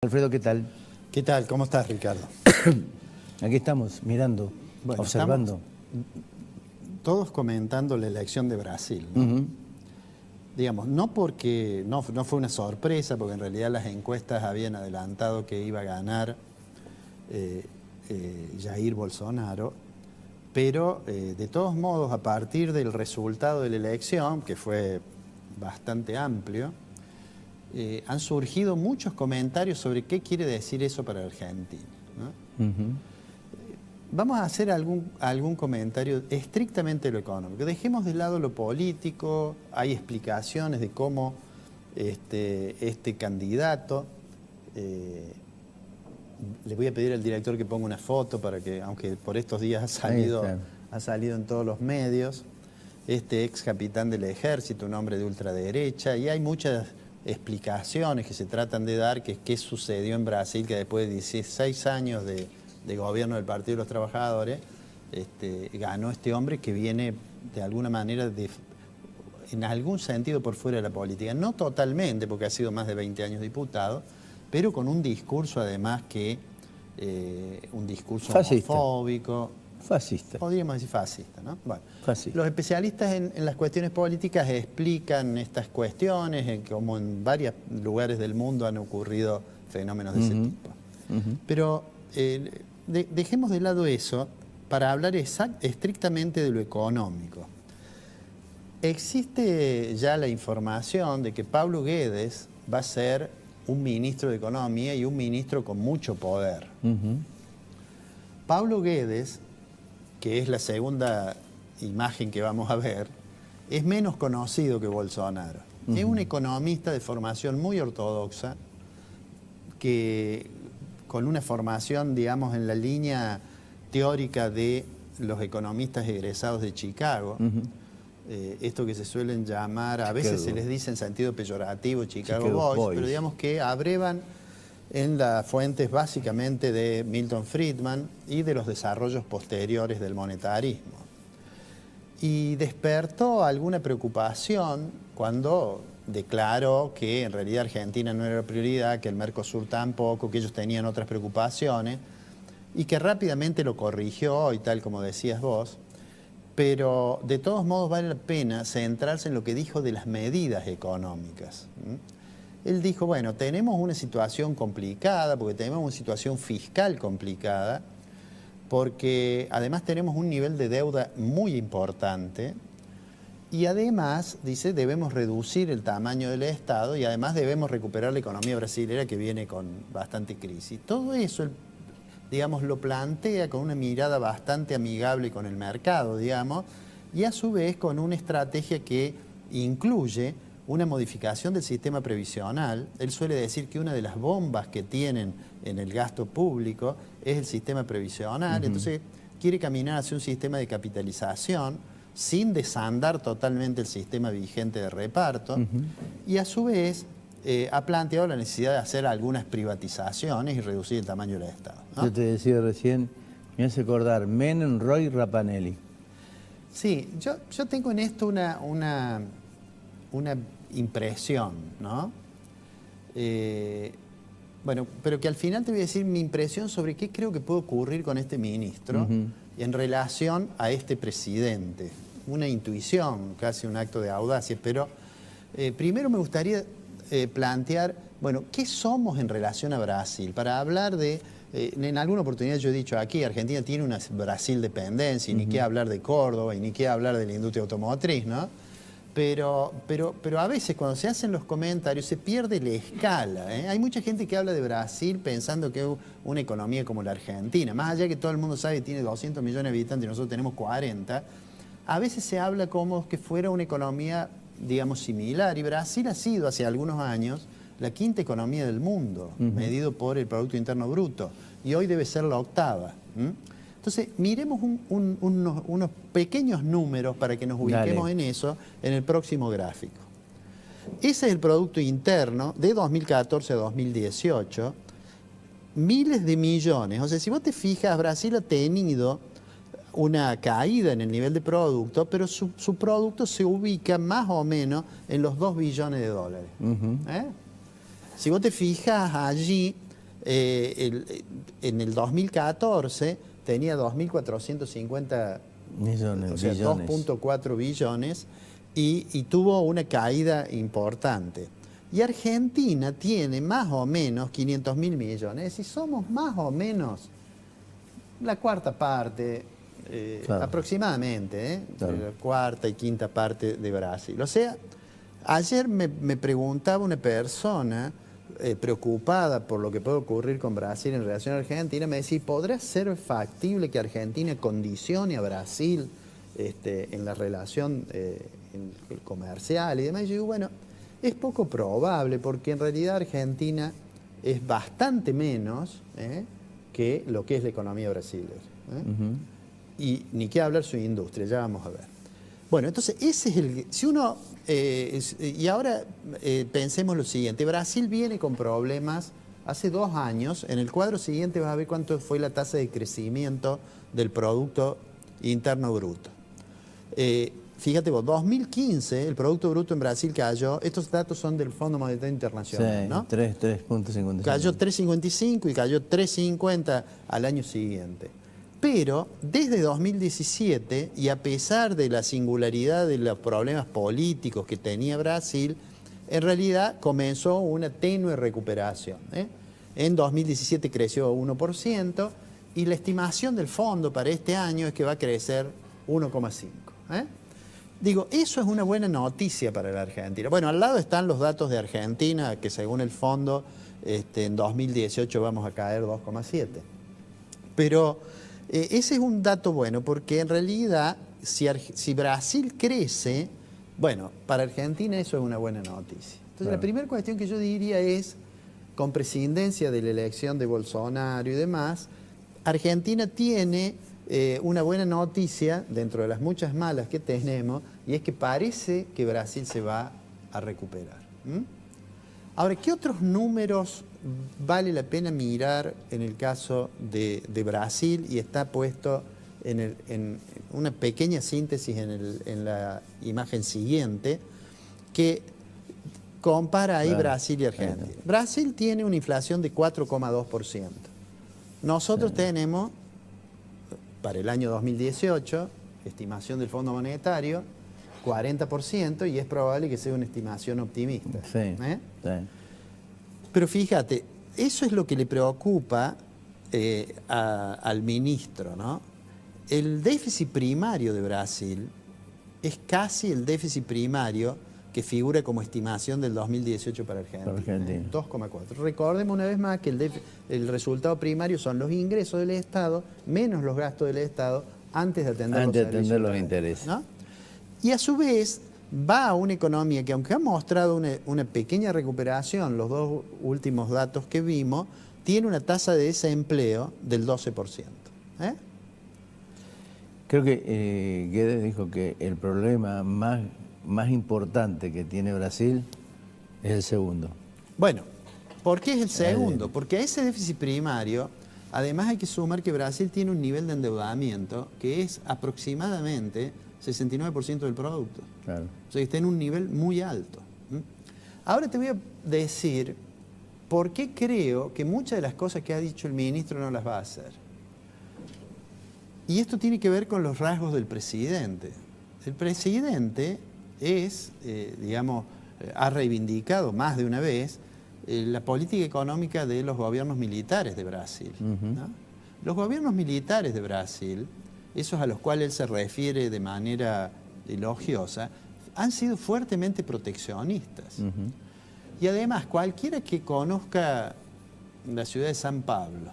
Alfredo, ¿qué tal? ¿Qué tal? ¿Cómo estás, Ricardo? Aquí estamos, mirando, Bueno, observando. Todos comentando la elección de Brasil, ¿no? Digamos, no porque no fue una sorpresa, porque en realidad las encuestas habían adelantado que iba a ganar Jair Bolsonaro, pero de todos modos, a partir del resultado de la elección, que fue bastante amplio, han surgido muchos comentarios sobre qué quiere decir eso para Argentina, ¿no? Vamos a hacer algún comentario estrictamente lo económico. Dejemos de lado lo político, hay explicaciones de cómo este candidato, le voy a pedir al director que ponga una foto para que, aunque por estos días ha salido en todos los medios, este ex capitán del ejército, un hombre de ultraderecha, y hay muchas explicaciones que se tratan de dar, que es qué sucedió en Brasil, que después de 16 años de gobierno del Partido de los Trabajadores, ganó este hombre que viene de alguna manera, en algún sentido, por fuera de la política. No totalmente, porque ha sido más de 20 años diputado, pero con un discurso además que, un discurso fascista, homofóbico. Fascista. Podríamos decir fascista, ¿no? Bueno, fascista. Los especialistas en las cuestiones políticas explican estas cuestiones, como en varios lugares del mundo han ocurrido fenómenos de ese tipo. Pero dejemos de lado eso para hablar estrictamente de lo económico. Existe ya la información de que Paulo Guedes va a ser un ministro de Economía y un ministro con mucho poder. Paulo Guedes, que es la segunda imagen que vamos a ver, es menos conocido que Bolsonaro. Es un economista de formación muy ortodoxa, que con una formación, digamos, en la línea teórica de los economistas egresados de Chicago, esto que se suelen llamar, a veces se les dice en sentido peyorativo, Chicago Boys, pero digamos que abrevan en las fuentes básicamente de Milton Friedman y de los desarrollos posteriores del monetarismo. Y despertó alguna preocupación cuando declaró que en realidad Argentina no era la prioridad, que el Mercosur tampoco, que ellos tenían otras preocupaciones, y que rápidamente lo corrigió, y tal como decías vos, pero de todos modos vale la pena centrarse en lo que dijo de las medidas económicas. Él dijo, bueno, tenemos una situación complicada, porque tenemos una situación fiscal complicada, porque además tenemos un nivel de deuda muy importante, y además, dice, debemos reducir el tamaño del Estado y además debemos recuperar la economía brasilera que viene con bastante crisis. Todo eso, digamos, lo plantea con una mirada bastante amigable con el mercado, digamos, y a su vez con una estrategia que incluye una modificación del sistema previsional. Él suele decir que una de las bombas que tienen en el gasto público es el sistema previsional, entonces quiere caminar hacia un sistema de capitalización sin desandar totalmente el sistema vigente de reparto, y a su vez ha planteado la necesidad de hacer algunas privatizaciones y reducir el tamaño del Estado, ¿no? Yo te decía recién, me hace acordar Menem, Roy, Rapanelli. Sí, yo tengo en esto una impresión, ¿no? Bueno, pero que al final te voy a decir mi impresión sobre qué creo que puede ocurrir con este ministro en relación a este presidente. Una intuición, casi un acto de audacia, pero primero me gustaría plantear, bueno, ¿qué somos en relación a Brasil? Para hablar de, en alguna oportunidad yo he dicho aquí, Argentina tiene una Brasil dependencia, y ni qué hablar de Córdoba, y ni qué hablar de la industria automotriz, ¿no? Pero a veces cuando se hacen los comentarios se pierde la escala, ¿eh? Hay mucha gente que habla de Brasil pensando que es una economía como la Argentina. Más allá que todo el mundo sabe que tiene 200 millones de habitantes y nosotros tenemos 40, a veces se habla como que fuera una economía, digamos, similar. Y Brasil ha sido hace algunos años la quinta economía del mundo, medido por el Producto Interno Bruto. Y hoy debe ser la octava. Entonces, miremos unos pequeños números para que nos ubiquemos en eso en el próximo gráfico. Ese es el Producto Interno de 2014 a 2018. Miles de millones. O sea, si vos te fijas, Brasil ha tenido una caída en el nivel de producto, pero su producto se ubica más o menos en los 2 billones de dólares. Si vos te fijas allí, En el 2014 tenía 2.450 Millones, o sea, billones. 2.4 billones y tuvo una caída importante. Y Argentina tiene más o menos 500.000 millones, es decir, somos más o menos la cuarta parte, Claro. aproximadamente, Claro. la cuarta y quinta parte de Brasil. O sea, ayer me preguntaba una persona preocupada por lo que puede ocurrir con Brasil en relación a Argentina, me decía, ¿podrá ser factible que Argentina condicione a Brasil en la relación comercial y demás? Y yo digo, bueno, es poco probable porque en realidad Argentina es bastante menos que lo que es la economía brasileña. Y ni qué hablar su industria, ya vamos a ver. Bueno, entonces ese es el... Si uno... y ahora pensemos lo siguiente, Brasil viene con problemas hace 2 años, en el cuadro siguiente vas a ver cuánto fue la tasa de crecimiento del Producto Interno Bruto. Fíjate vos, 2015 el Producto Bruto en Brasil cayó, estos datos son del Fondo Monetario Internacional, Sí, ¿no? 3.55. Cayó 3,55 y cayó 3,50 al año siguiente. Pero desde 2017, y a pesar de la singularidad de los problemas políticos que tenía Brasil, en realidad comenzó una tenue recuperación. En 2017 creció 1% y la estimación del fondo para este año es que va a crecer 1,5%. Digo, eso es una buena noticia para la Argentina. Bueno, al lado están los datos de Argentina, que según el fondo, en 2018 vamos a caer 2,7%. Pero ese es un dato bueno, porque en realidad, si Brasil crece, bueno, para Argentina eso es una buena noticia. Entonces, Claro. La primera cuestión que yo diría es, con prescindencia de la elección de Bolsonaro y demás, Argentina tiene una buena noticia dentro de las muchas malas que tenemos, y es que parece que Brasil se va a recuperar. Ahora, ¿qué otros números vale la pena mirar en el caso de Brasil? Y está puesto en una pequeña síntesis en la imagen siguiente, que compara ahí Claro, Brasil y Argentina. claro. Brasil tiene una inflación de 4,2%. Nosotros tenemos, para el año 2018, estimación del Fondo Monetario, 40%, y es probable que sea una estimación optimista. Sí, sí. Pero fíjate, eso es lo que le preocupa al ministro, ¿no? El déficit primario de Brasil es casi el déficit primario que figura como estimación del 2018 para Argentina. 2,4. Recordemos una vez más que el resultado primario son los ingresos del Estado menos los gastos del Estado antes de atender los intereses. ¿no? Y a su vez va a una economía que, aunque ha mostrado una pequeña recuperación, los 2 últimos datos que vimos, tiene una tasa de desempleo del 12%. Creo que Guedes dijo que el problema más importante que tiene Brasil es el segundo. Bueno, ¿por qué es el segundo? Porque a ese déficit primario, además hay que sumar que Brasil tiene un nivel de endeudamiento que es aproximadamente 69% del producto. Claro. O sea, que está en un nivel muy alto. Ahora te voy a decir por qué creo que muchas de las cosas que ha dicho el ministro no las va a hacer. Y esto tiene que ver con los rasgos del presidente. El presidente ha reivindicado más de una vez la política económica de los gobiernos militares de Brasil. ¿no? Los gobiernos militares de Brasil, esos a los cuales él se refiere de manera elogiosa, han sido fuertemente proteccionistas. Y además, cualquiera que conozca la ciudad de San Pablo,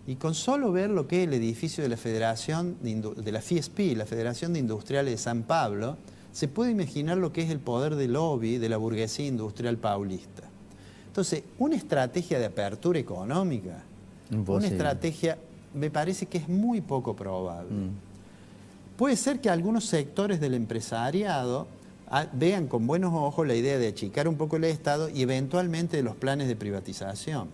y con solo ver lo que es el edificio de la Federación de la FIESP, la Federación de Industriales de San Pablo, se puede imaginar lo que es el poder de lobby de la burguesía industrial paulista. Entonces, una estrategia de apertura económica, una estrategia, me parece que es muy poco probable. Puede ser que algunos sectores del empresariado vean con buenos ojos la idea de achicar un poco el Estado y eventualmente de los planes de privatización,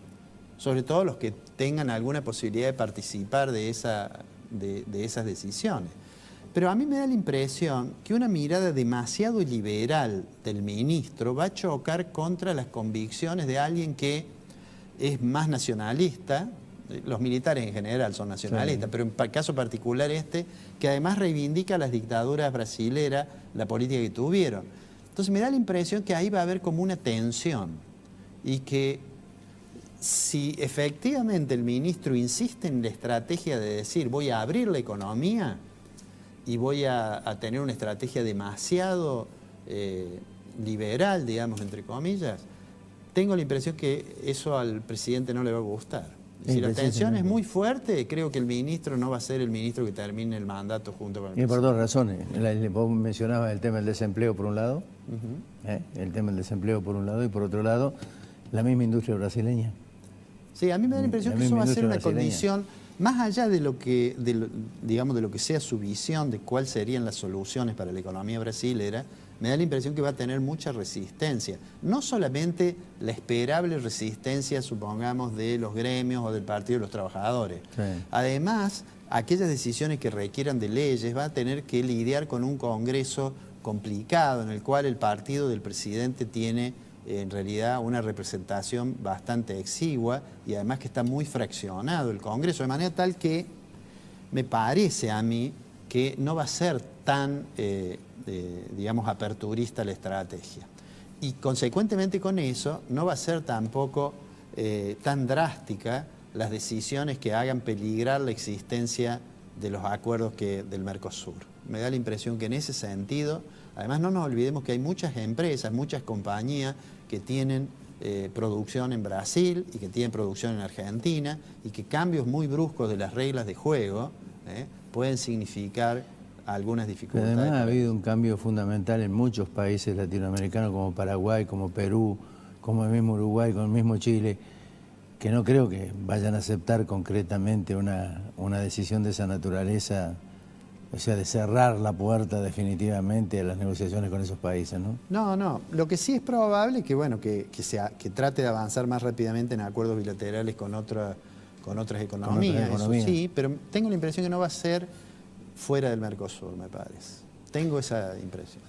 sobre todo los que tengan alguna posibilidad de participar de esas decisiones. Pero a mí me da la impresión que una mirada demasiado liberal del ministro va a chocar contra las convicciones de alguien que es más nacionalista. Los militares en general son nacionalistas, sí, pero en caso particular que además reivindica las dictaduras brasileras, la política que tuvieron. Entonces me da la impresión que ahí va a haber como una tensión y que si efectivamente el ministro insiste en la estrategia de decir voy a abrir la economía y voy a tener una estrategia demasiado liberal, digamos, entre comillas, tengo la impresión que eso al presidente no le va a gustar. Si la tensión es muy fuerte, creo que el ministro no va a ser el ministro que termine el mandato junto con el presidente. Y por dos razones. Vos mencionabas el tema del desempleo por un lado, el tema del desempleo por un lado, y por otro lado, la misma industria brasileña. Sí, a mí me da la impresión que eso va a ser una condición, más allá de lo que, digamos, de lo que sea su visión de cuáles serían las soluciones para la economía brasilera, me da la impresión que va a tener mucha resistencia. No solamente la esperable resistencia, supongamos, de los gremios o del Partido de los Trabajadores. Sí. Además, aquellas decisiones que requieran de leyes va a tener que lidiar con un Congreso complicado, en el cual el partido del presidente tiene en realidad una representación bastante exigua y además que está muy fraccionado el Congreso, de manera tal que me parece a mí que no va a ser tan, digamos, aperturista la estrategia. Y consecuentemente con eso no va a ser tampoco tan drástica las decisiones que hagan peligrar la existencia de los acuerdos del Mercosur. Me da la impresión que en ese sentido, además no nos olvidemos que hay muchas empresas, muchas compañías que tienen producción en Brasil y que tienen producción en Argentina y que cambios muy bruscos de las reglas de juego pueden significar algunas dificultades. Pero además ha habido un cambio fundamental en muchos países latinoamericanos como Paraguay, como Perú, como el mismo Uruguay, como el mismo Chile, que no creo que vayan a aceptar concretamente una decisión de esa naturaleza, o sea, de cerrar la puerta definitivamente a las negociaciones con esos países, ¿no? No, no. Lo que sí es probable que, bueno, que trate de avanzar más rápidamente en acuerdos bilaterales con otras economías. Eso sí, pero tengo la impresión que no va a ser fuera del Mercosur, me parece. Tengo esa impresión.